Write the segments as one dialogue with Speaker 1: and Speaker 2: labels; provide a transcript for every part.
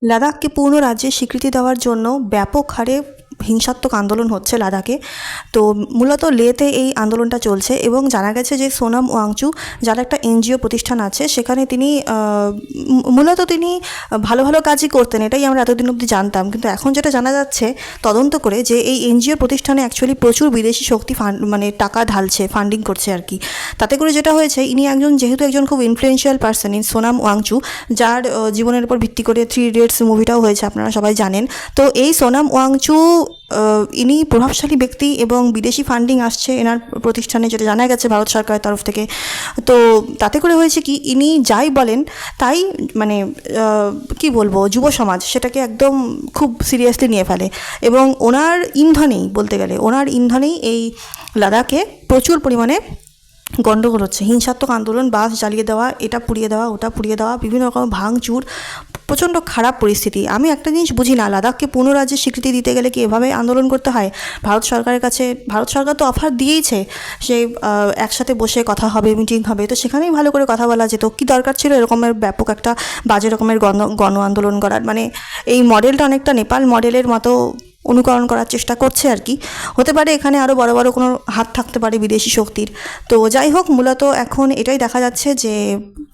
Speaker 1: লাদাখকে পূর্ণ রাজ্যের স্বীকৃতি দেওয়ার জন্য ব্যাপক হারে হিংসাত্মক আন্দোলন হচ্ছে লাদাখে। তো মূলত লেতে এই আন্দোলনটা চলছে এবং জানা গেছে যে সোনাম ওয়াংচু, যার একটা এনজিও প্রতিষ্ঠান আছে, সেখানে তিনি মূলত তিনি ভালো ভালো কাজই করতেন, এটাই আমরা এতদিন অবধি জানতাম। কিন্তু এখন যেটা জানা যাচ্ছে তদন্ত করে, যে এই এনজিও প্রতিষ্ঠানে অ্যাকচুয়ালি প্রচুর বিদেশি শক্তি মানে টাকা ঢালছে, ফান্ডিং করছে আর কি। তাতে করে যেটা হয়েছে, ইনি যেহেতু একজন খুব influential person, in Sonam Wanchoo, যার জীবনের উপর ভিত্তি করে 3 ইডিয়টস মুভিটাও হয়েছে, আপনারা সবাই জানেন। তো এই সোনাম ওয়াংচু ইনি প্রভাবশালী ব্যক্তি এবং বিদেশি ফান্ডিং আসছে এনার প্রতিষ্ঠানে, যেটা জানা গেছে ভারত সরকারের তরফ থেকে। তো তাতে করে হয়েছে কি, ইনি যাই বলেন তাই মানে কি বলবো, যুব সমাজ সেটাকে একদম খুব সিরিয়াসলি নিয়ে ফেলে এবং ওনার ইন্ধনেই, বলতে গেলে ওনার ইন্ধনেই এই লাদাখে প্রচুর পরিমাণে গণ্ডগোল হচ্ছে। হিংসাত্মক আন্দোলন, বাস জ্বালিয়ে দেওয়া, এটা পুড়িয়ে দেওয়া, ওটা পুড়িয়ে দেওয়া, বিভিন্ন রকম ভাঙচুর, প্রচণ্ড খারাপ পরিস্থিতি। আমি একটা জিনিস বুঝি না, লাদাখকে পূর্ণ রাজ্যের স্বীকৃতি দিতে গেলে কি এভাবে আন্দোলন করতে হয়? ভারত সরকারের কাছে, ভারত সরকার তো অফার দিয়েইছে, সে একসাথে বসে কথা হবে, মিটিং হবে, তো সেখানেই ভালো করে কথা বলা যেত। কী দরকার ছিল এরকমের ব্যাপক একটা বাজে রকমের গণ আন্দোলন করার? মানে এই মডেলটা অনেকটা নেপাল মডেলের মতো অনুকরণ করার চেষ্টা করছে আর কি। হতে পারে এখানে আরও বড় বড় কোনো হাত থাকতে পারে বিদেশি শক্তির। তো যাই হোক, মূলত এখন এটাই দেখা যাচ্ছে যে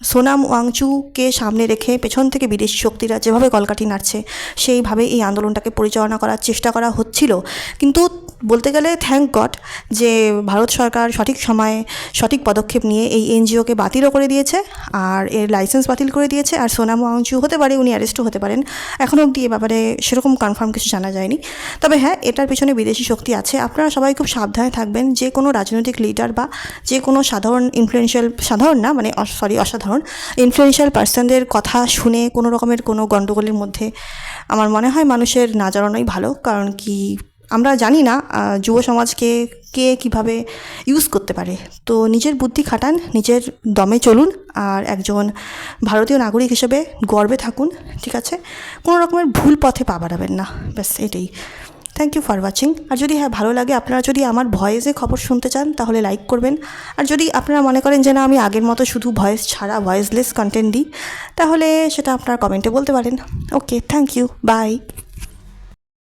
Speaker 1: সোনাম ওয়াংচুকে সামনে রেখে পেছন থেকে বিদেশি শক্তিরা যেভাবে কলকাঠি নাড়ছে, সেইভাবে এই আন্দোলনটাকে পরিচালনা করার চেষ্টা করা হচ্ছিল। কিন্তু বলতে গেলে থ্যাঙ্ক গড যে ভারত সরকার সঠিক সময়ে সঠিক পদক্ষেপ নিয়ে এই এনজিওকে বাতিলও করে দিয়েছে, আর এর লাইসেন্স বাতিল করে দিয়েছে। আর সোনাম ওয়াংচু হতে পারে উনি অ্যারেস্টও হতে পারেন, এখনও অবধি এ ব্যাপারে সেরকম কনফার্ম কিছু জানা যায়নি। তবে হ্যাঁ, এটার পিছনে বিদেশি শক্তি আছে। আপনারা সবাই খুব সাবধানে থাকবেন। যে কোনো রাজনৈতিক লিডার বা যে কোনো সাধারণ অসাধারণ ইনফ্লুয়েন্সিয়াল পার্সনদের কথা শুনে কোনো রকমের কোনো গণ্ডগোলের মধ্যে আমার মনে হয় মানুষের না জড়ানোই ভালো। কারণ কি, আমরা জানি না যুব সমাজকে কে কীভাবে ইউজ করতে পারে। তো নিজের বুদ্ধি খাটান, নিজের দমে চলুন, আর একজন ভারতীয় নাগরিক হিসেবে গর্বে থাকুন, ঠিক আছে? কোনো রকমের ভুল পথে পা বাড়াবেন না, ব্যাস এটাই। Thank you for watching. আর যদি ভালো লাগে, আপনারা যদি আমার ভয়েসে খবর শুনতে চান তাহলে লাইক করবেন। আর যদি আপনারা মনে করেন যে না, আমি আগের মতো শুধু ভয়েস ছাড়া ভয়েসলেস কন্টেন্ট দিই, তাহলে সেটা আপনারা কমেন্টে বলতে পারেন। ওকে, থ্যাংক ইউ, বাই।